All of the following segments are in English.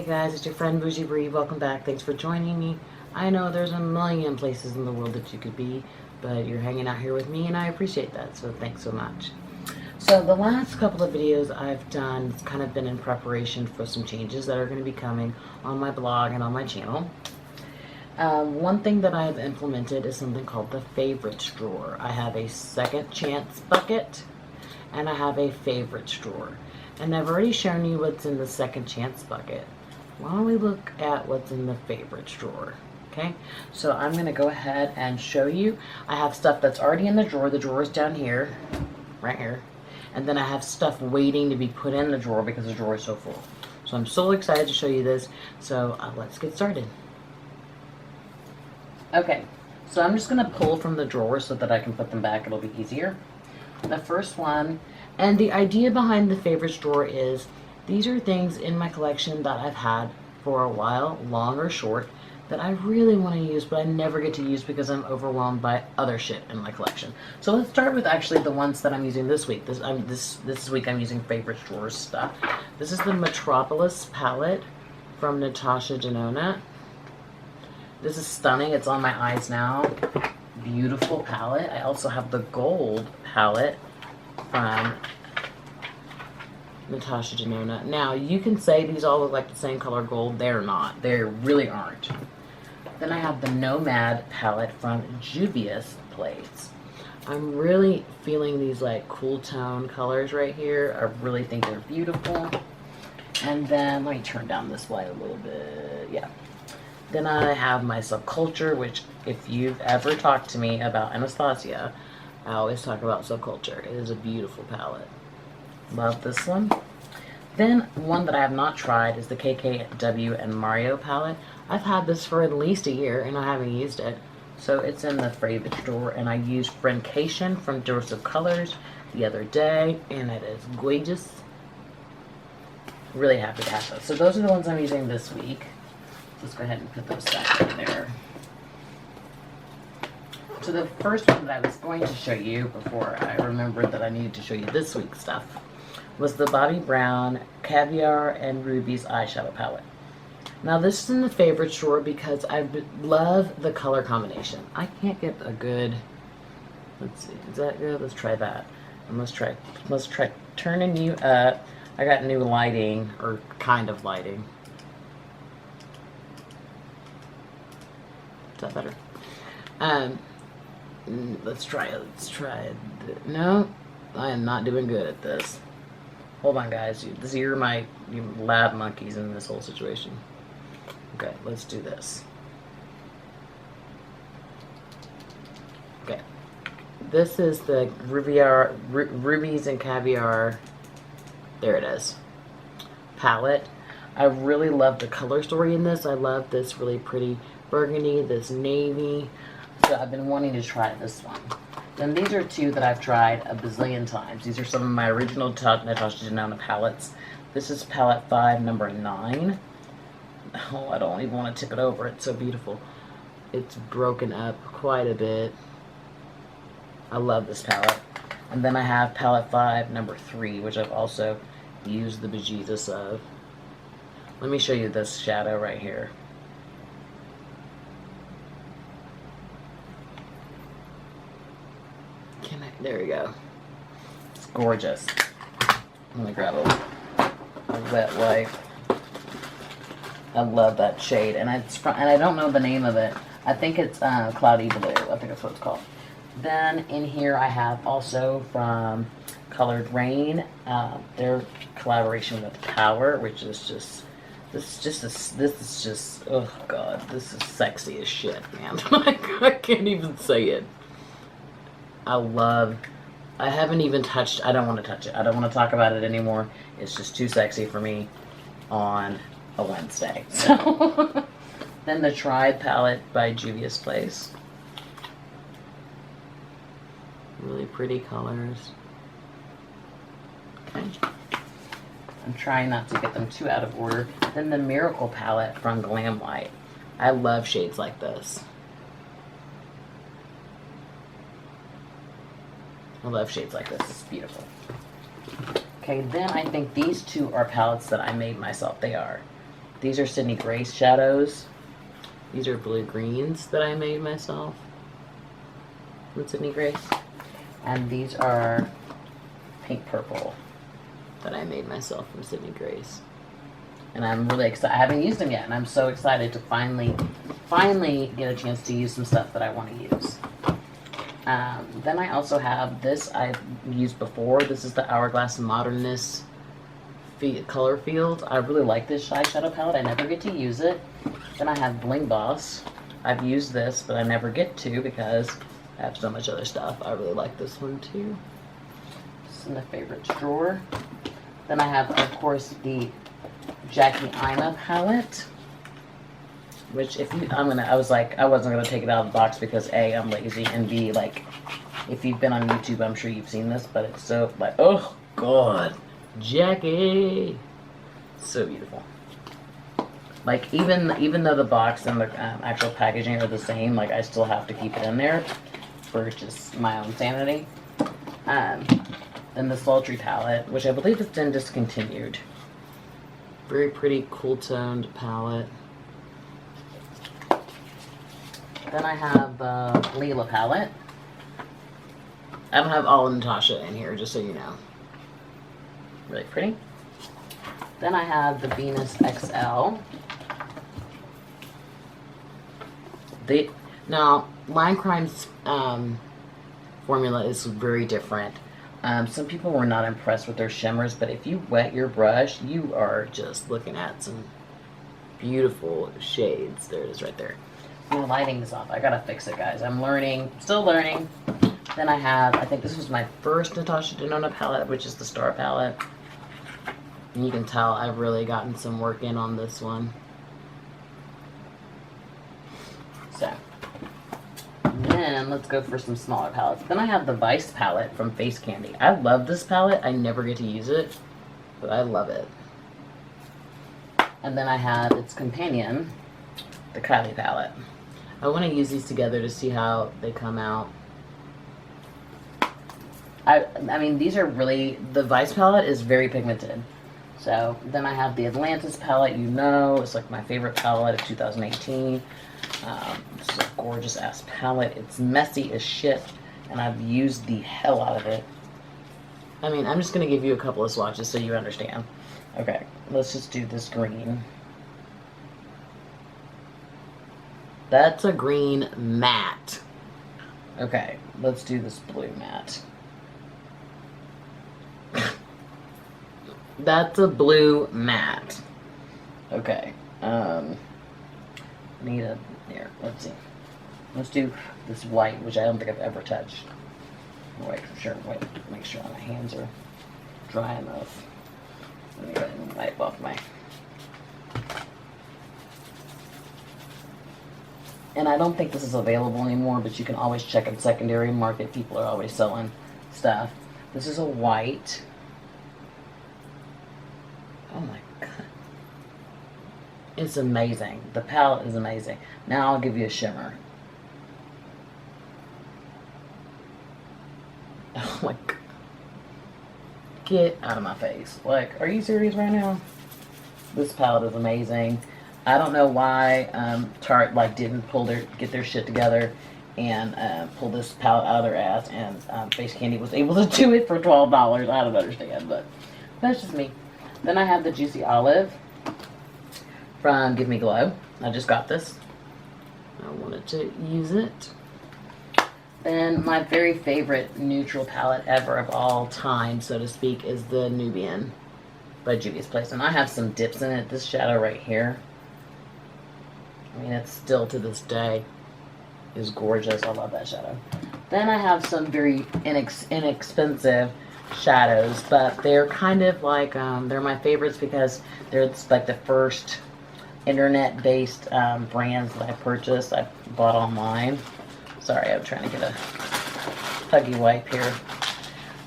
guys, it's your friend Bougie Brie. Welcome back. Thanks for joining me. I know there's a million places in the world that you could be, but you're hanging out here with me and I appreciate that, so thanks so much. So the last couple of videos I've done, it's kind of been in preparation for some changes that are going to be coming on my blog and on my channel. One thing that I've implemented is something called the favorites drawer. I have a second chance bucket and I have a favorites drawer. And I've already shown you what's in the second chance bucket. Why don't we look at what's in the favorites drawer? Okay, so I'm going to go ahead and show you. I have stuff that's already in the drawer. The drawer is down here, right here. And then I have stuff waiting to be put in the drawer because the drawer is so full. So I'm so excited to show you this. So let's get started. Okay, so I'm just going to pull from the drawer so that I can put them back. It'll be easier. The first one, and the idea behind the favorites drawer is these are things in my collection that I've had for a while, long or short, that I really want to use, but I never get to use because I'm overwhelmed by other shit in my collection. So let's start with actually the ones that I'm using this week. This week I'm using favorites drawers stuff. This is the Metropolis palette from Natasha Denona. This is stunning. It's on my eyes now. Beautiful palette. I also have the gold palette from Natasha Denona. Now, you can say these all look like the same color gold. They're not. They really aren't. Then I have the Nomad palette from Juvia's Place. I'm really feeling these like cool tone colors right here. I really think they're beautiful. And then, let me turn down this light a little bit. Yeah. Then I have my Subculture, which if you've ever talked to me about Anastasia, I always talk about Subculture. It is a beautiful palette. Love this one. Then one that I have not tried is the KKW and Mario palette. I've had this for at least a year and I haven't used it. So it's in the favorites drawer, and I used Friendcation from Doors of Colors the other day, and it is gorgeous. Really happy to have those. So those are the ones I'm using this week. Let's go ahead and put those back in there. So the first one that I was going to show you before I remembered that I needed to show you this week's stuff was the Bobbi Brown Caviar and Ruby's eyeshadow palette. Now this is in the favorites drawer because I love the color combination. I can't get a good, let's see, is that good? Let's try that. And let's try turning you up. I got new lighting, or kind of lighting. Is that better? Let's try it. No, I am not doing good at this. Hold on, guys. You're my lab monkeys in this whole situation. Okay, let's do this. Okay. This is the Rubies and Caviar, there it is, palette. I really love the color story in this. I love this really pretty burgundy, this navy. So I've been wanting to try this one. Then these are two that I've tried a bazillion times. These are some of my original Natasha Denona palettes. This is palette 5, number 9. Oh, I don't even want to tip it over. It's so beautiful. It's broken up quite a bit. I love this palette. And then I have palette 5, number 3, which I've also used the bejesus of. Let me show you this shadow right here. There we go. It's gorgeous. I'm gonna grab a wet wipe. I love that shade, and I don't know the name of it. I think it's Cloudy Blue. I think that's what it's called. Then in here I have also from Colored Rain, their collaboration with Power, which is just this is just oh god, this is sexy as shit, man. I can't even say it. I haven't even touched, I don't want to touch it. I don't want to talk about it anymore. It's just too sexy for me on a Wednesday. So, then the Tribe palette by Juvia's Place. Really pretty colors. Okay. I'm trying not to get them too out of order. Then the Miracle palette from Glam Light. I love shades like this. I love shades like this. It's beautiful. Okay, then I think these two are palettes that I made myself. They are. These are Sydney Grace shadows. These are blue greens that I made myself with Sydney Grace. And these are pink purple that I made myself from Sydney Grace. And I'm really excited. I haven't used them yet, and I'm so excited to finally get a chance to use some stuff that I want to use. Then I also have this I've used before. This is the Hourglass Modernist color field. I really like this eyeshadow palette. I never get to use it. Then I have Bling Boss. I've used this, but I never get to because I have so much other stuff. I really like this one too. It's in the favorites drawer. Then I have, of course, the Jackie Ina palette, which if you, I was like, I wasn't gonna take it out of the box because A, I'm lazy, and B, like, if you've been on YouTube, I'm sure you've seen this, but it's so, like, oh God, Jackie, so beautiful. Like, even though the box and the actual packaging are the same, like, I still have to keep it in there for just my own sanity. Then the Sultry palette, which I believe has been discontinued. Very pretty, cool toned palette. Then I have the Leela palette. I don't have all of Natasha in here, just so you know. Really pretty. Then I have the Venus XL. Now, Line Crime's formula is very different. Some people were not impressed with their shimmers, but if you wet your brush, you are just looking at some beautiful shades. There it is right there. My lighting is off. I gotta fix it, guys. I'm learning, still learning. Then I have, I think this was my first Natasha Denona palette, which is the Star palette. And you can tell I've really gotten some work in on this one. So, then let's go for some smaller palettes. Then I have the Vice palette from Face Candy. I love this palette. I never get to use it, but I love it. And then I have its companion, the Kylie palette. I want to use these together to see how they come out. I mean, these are really, the Vice palette is very pigmented. So, then I have the Atlantis palette, you know, it's like my favorite palette of 2018. It's a gorgeous ass palette. It's messy as shit, and I've used the hell out of it. I mean, I'm just going to give you a couple of swatches so you understand. Okay, let's just do this green. That's a green matte. Okay, let's do this blue matte. That's a blue matte. Okay, need a, here, let's see. Let's do this white, which I don't think I've ever touched. Wait, sure, wait, make sure my hands are dry enough. Let me go ahead and wipe off my... And I don't think this is available anymore, but you can always check in secondary market. People are always selling stuff. This is a white. Oh my God. It's amazing. The palette is amazing. Now I'll give you a shimmer. Oh my God. Get out of my face. Like, are you serious right now? This palette is amazing. I don't know why Tarte like didn't get their shit together and pull this palette out of their ass, and Face Candy was able to do it for $12. I don't understand, but that's just me. Then I have the Juicy Olive from Give Me Glow. I just got this. I wanted to use it. Then my very favorite neutral palette ever of all time, so to speak, is the Nubian by Juvia's Place. And I have some dips in it. This shadow right here, I mean, it's still to this day is gorgeous. I love that shadow. Then I have some very inexpensive shadows, but they're kind of like, they're my favorites because they're like the first internet-based brands that I purchased. I bought online. Sorry, I'm trying to get a huggy wipe here.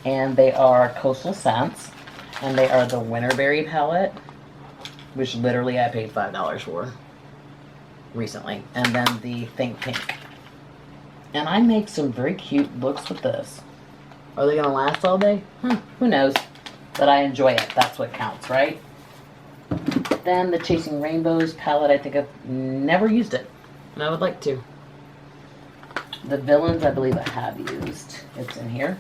And they are Coastal Scents, and they are the Winterberry palette, which literally I paid $5 for recently. And then the Think Pink. And I make some very cute looks with this. Are they going to last all day? Who knows? But I enjoy it. That's what counts, right? Then the Chasing Rainbows palette, I think I've never used it, and I would like to. The Villains, I believe I have used. It's in here.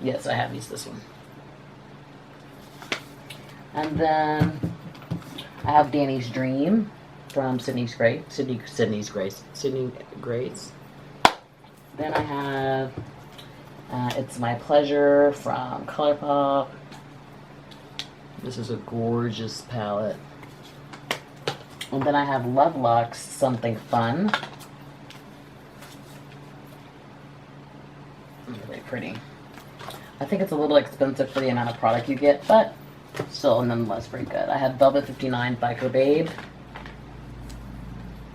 Yes, I have used this one. And then I have Danny's Dream from Sydney Grace. Then I have It's My Pleasure from ColourPop. This is a gorgeous palette. And then I have Lovelock's Something Fun. Really pretty. I think it's a little expensive for the amount of product you get, but still nonetheless pretty good. I have Velvet 59 Biker Babe.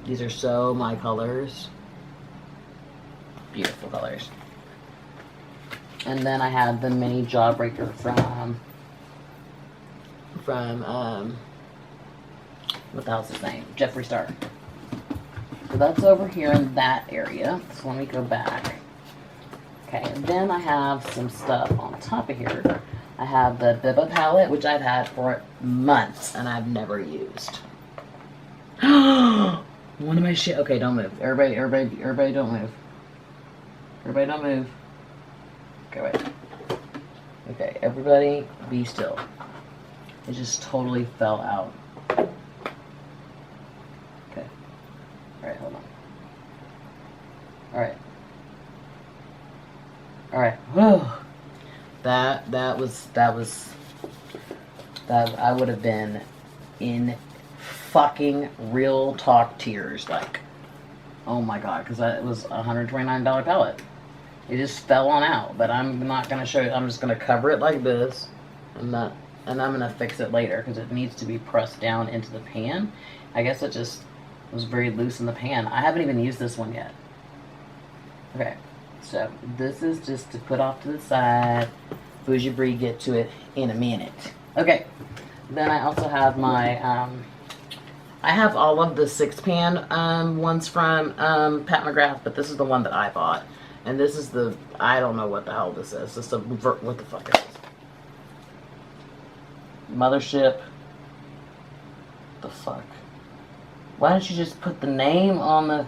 These are so my colors. Beautiful colors. And then I have the Mini Jawbreaker from what the hell's his name? Jeffree Star. So that's over here in that area. So let me go back. Okay, and then I have some stuff on top of here. I have the Bibba palette, which I've had for months and I've never used. One of my shit. Okay, don't move. Everybody don't move. Everybody don't move. Okay, wait. Okay, everybody be still. It just totally fell out. Okay. Alright, hold on. Alright. Alright. Whew. That I would have been in fucking real talk tears, like, oh my god, because it was a $129 palette. It just fell on out, but I'm not going to show you. I'm just going to cover it like this, and I'm going to fix it later, because it needs to be pressed down into the pan. I guess it just was very loose in the pan. I haven't even used this one yet. Okay, so this is just to put off to the side. BOUGIEBRIE, get to it in a minute. Okay, then I also have my, I have all of the 6-pan ones from Pat McGrath, but this is the one that I bought. And this is the, I don't know what the hell this is. This is what the fuck is this? Mothership. The fuck? Why don't you just put the name on the,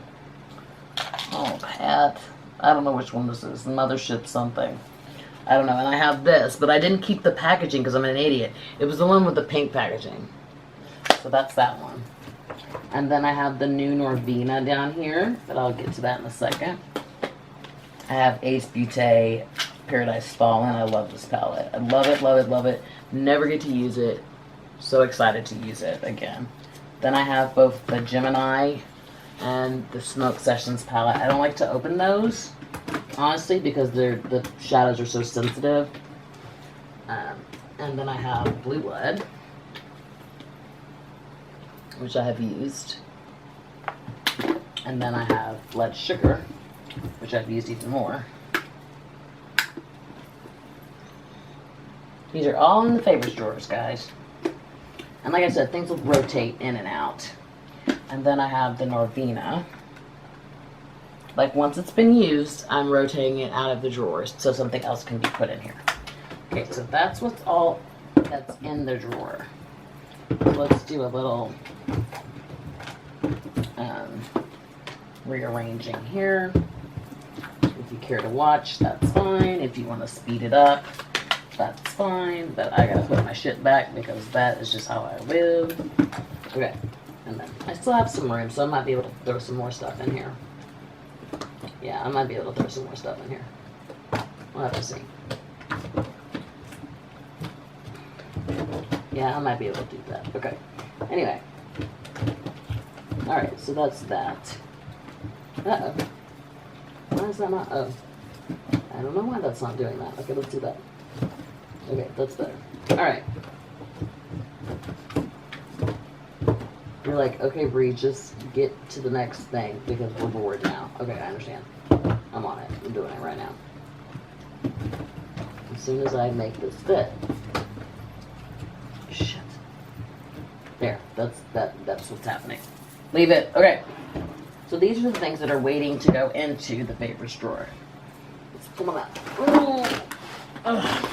oh, Pat. I don't know which one this is. Mothership something. I don't know. And I have this, but I didn't keep the packaging because I'm an idiot. It was the one with the pink packaging. So that's that one. And then I have the new Norvina down here, but I'll get to that in a second. I have Ace Beauté Paradise Fallen. I love this palette. I love it, love it, love it. Never get to use it. So excited to use it again. Then I have both the Gemini and the Smoke Sessions palette. I don't like to open those, honestly, because the shadows are so sensitive. And then I have Blue Blood, which I have used. And then I have Blood Sugar, which I've used even more. These are all in the favorites drawers, guys. And like I said, things will rotate in and out. And then I have the Norvina. Like, once it's been used, I'm rotating it out of the drawers so something else can be put in here. Okay, so that's what's all that's in the drawer. Let's do a little rearranging here. If you care to watch, that's fine. If you want to speed it up, that's fine. But I gotta put my shit back because that is just how I live. Okay, and then I still have some room, so I might be able to throw some more stuff in here. Yeah, I might be able to throw some more stuff in here. We'll have to see. Yeah, I might be able to do that. Okay. Anyway. Alright, so that's that. Uh-oh. Why is that not? Oh. I don't know why that's not doing that. Okay, let's do that. Okay, that's better. Alright. You're like, okay, Bree, just get to the next thing because we're bored now. Okay, I understand. I'm on it. I'm doing it right now. As soon as I make this fit. Shit. There. That's what's happening. Leave it. Okay. So these are the things that are waiting to go into the favorites drawer. Let's pull them out. Oh.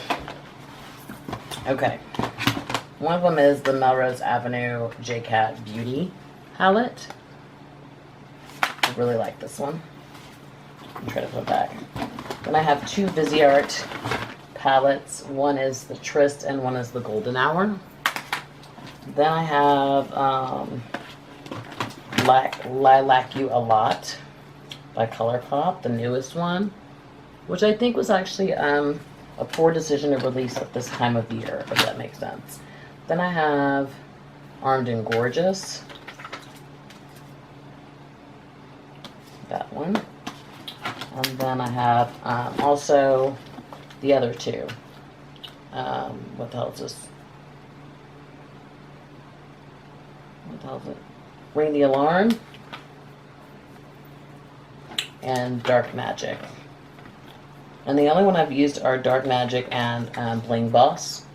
Okay. One of them is the Melrose Avenue J-Cat Beauty palette. I really like this one. I'm trying to put it back. Then I have two Viseart palettes. One is the Tryst and one is the Golden Hour. Then I have Lilac You a Lot by ColourPop, the newest one, which I think was actually a poor decision to release at this time of year, if that makes sense. Then I have Armed and Gorgeous. That one. And then I have also the other two. What the hell is this? What the hell is it? Ring the Alarm and Dark Magic. And the only one I've used are Dark Magic and Bling Boss.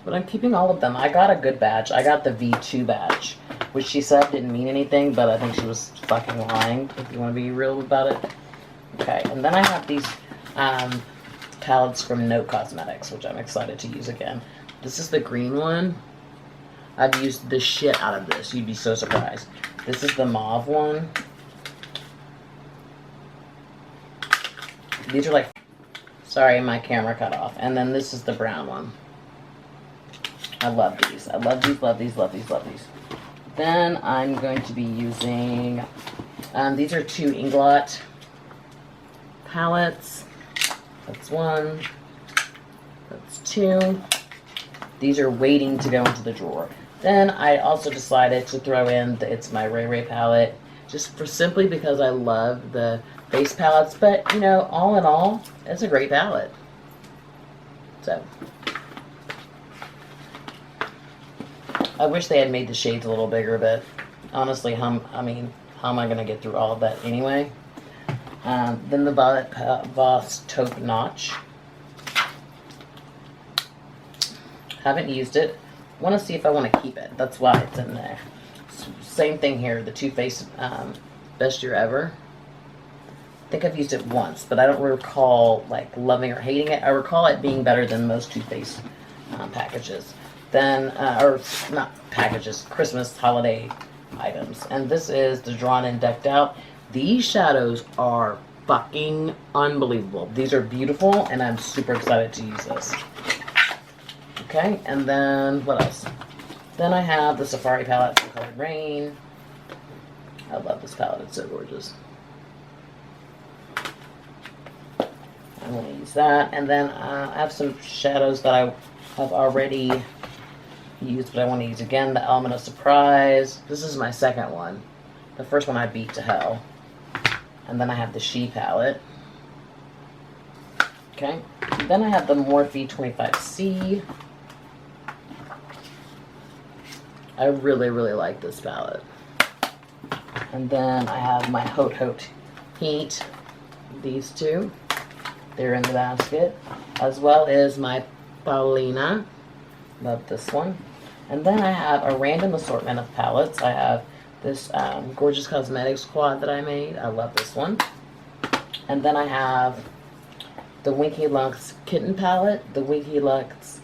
But I'm keeping all of them. I got a good batch. I got the V2 batch, which she said didn't mean anything, but I think she was fucking lying, if you want to be real about it. Okay, and then I have these palettes from Note Cosmetics, which I'm excited to use again. This is the green one. I've used the shit out of this. You'd be so surprised. This is the mauve one. These are like... Sorry, my camera cut off. And then this is the brown one. I love these. I love these, love these, love these, love these. Then I'm going to be using... these are two Inglot palettes. That's one. That's two. These are waiting to go into the drawer. Then I also decided to throw in the It's My Ray Ray palette, just for simply because I love the base palettes. But, you know, all in all, it's a great palette. So, I wish they had made the shades a little bigger, but honestly, how am I going to get through all of that anyway? Then the Violet Voss Taupe Notch. Haven't used it. Want to see if I want to keep it. That's why it's in there. Same thing here. The Too Faced Best Year Ever. I think I've used it once, but I don't recall like loving or hating it. I recall it being better than most Too Faced packages. Then, or not packages, Christmas holiday items. And this is the Drawn and Decked Out. These shadows are fucking unbelievable. These are beautiful, and I'm super excited to use this. Okay, and then what else? Then I have the Safari palette from Colored Rain. I love this palette, it's so gorgeous. I'm going to use that. And then I have some shadows that I have already used, but I want to use again. The Element of Surprise. This is my second one. The first one I beat to hell. And then I have the She palette. Okay. Then I have the Morphe 25C. I really, really like this palette. And then I have my Haute Haute Heat. These two. They're in the basket. As well as my Paulina. Love this one. And then I have a random assortment of palettes. I have this Gorgeous Cosmetics quad that I made. I love this one. And then I have the Winky Lux Kitten palette, the Winky Lux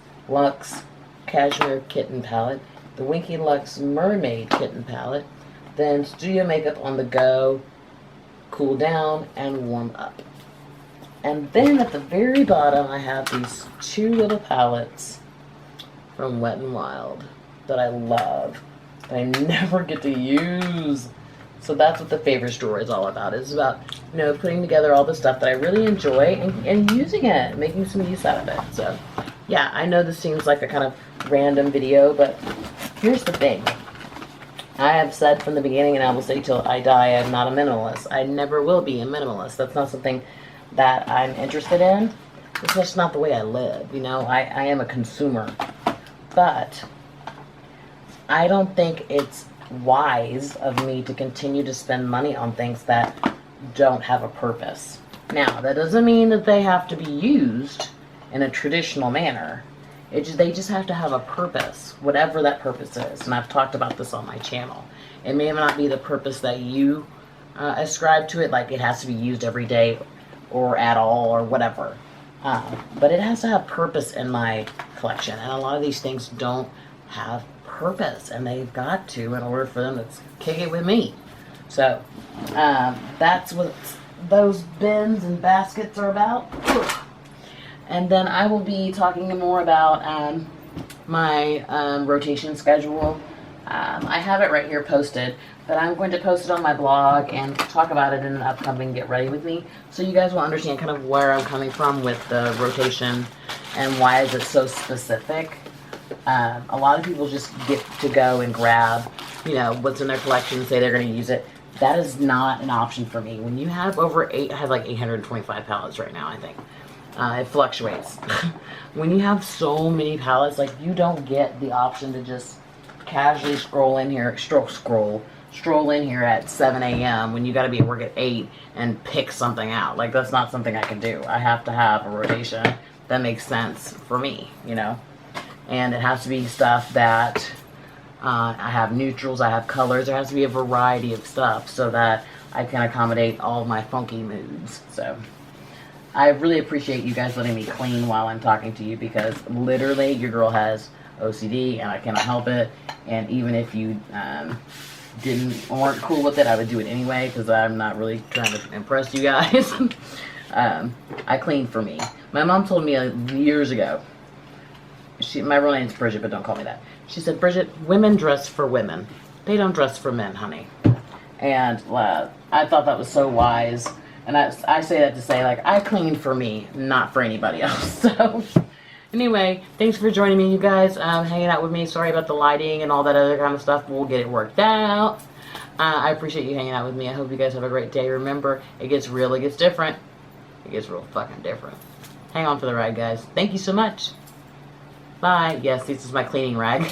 Cashmere Kitten palette, the Winky Lux Mermaid Kitten palette, then Studio Makeup on the Go, Cool Down, and Warm Up. And then at the very bottom, I have these two little palettes from Wet n Wild that I love, that I never get to use. So that's what the favorites drawer is all about. It's about, you know, putting together all the stuff that I really enjoy and using it, making some use out of it. So, yeah, I know this seems like a kind of random video, but here's the thing. I have said from the beginning, and I will say till I die, I'm not a minimalist. I never will be a minimalist. That's not something that I'm interested in. It's just not the way I live. You know, I am a consumer. But I don't think it's wise of me to continue to spend money on things that don't have a purpose. Now, that doesn't mean that they have to be used in a traditional manner. They just have to have a purpose, whatever that purpose is. And I've talked about this on my channel. It may not be the purpose that you ascribe to it, like it has to be used every day or at all or whatever. But it has to have purpose in my collection. And a lot of these things don't have purpose, and they've got to in order for them to kick it with me. So that's what those bins and baskets are about. And then I will be talking more about my rotation schedule. I have it right here posted, but I'm going to post it on my blog and talk about it in an upcoming Get Ready With Me, so you guys will understand kind of where I'm coming from with the rotation and why is it so specific. A lot of people just get to go and grab, you know, what's in their collection, say they're going to use it. That is not an option for me. When you have I have like 825 palettes right now, I think. It fluctuates. When you have so many palettes, like, you don't get the option to just casually stroll in here at 7 a.m. when you got to be at work at 8 and pick something out. Like, that's not something I can do. I have to have a rotation that makes sense for me, you know. And it has to be stuff that I have neutrals, I have colors. There has to be a variety of stuff so that I can accommodate all my funky moods. So I really appreciate you guys letting me clean while I'm talking to you, because literally your girl has OCD and I cannot help it. And even if you weren't cool with it, I would do it anyway, because I'm not really trying to impress you guys. I clean for me. My mom told me years ago, my real name's Bridget, but don't call me that. She said, Bridget, women dress for women. They don't dress for men, honey. And I thought that was so wise. And I say that to say, like, I clean for me, not for anybody else. So anyway, thanks for joining me, you guys, hanging out with me. Sorry about the lighting and all that other kind of stuff. We'll get it worked out. I appreciate you hanging out with me. I hope you guys have a great day. Remember, it gets real, it gets different. It gets real fucking different. Hang on for the ride, guys. Thank you so much. Bye. Yes, this is my cleaning rag.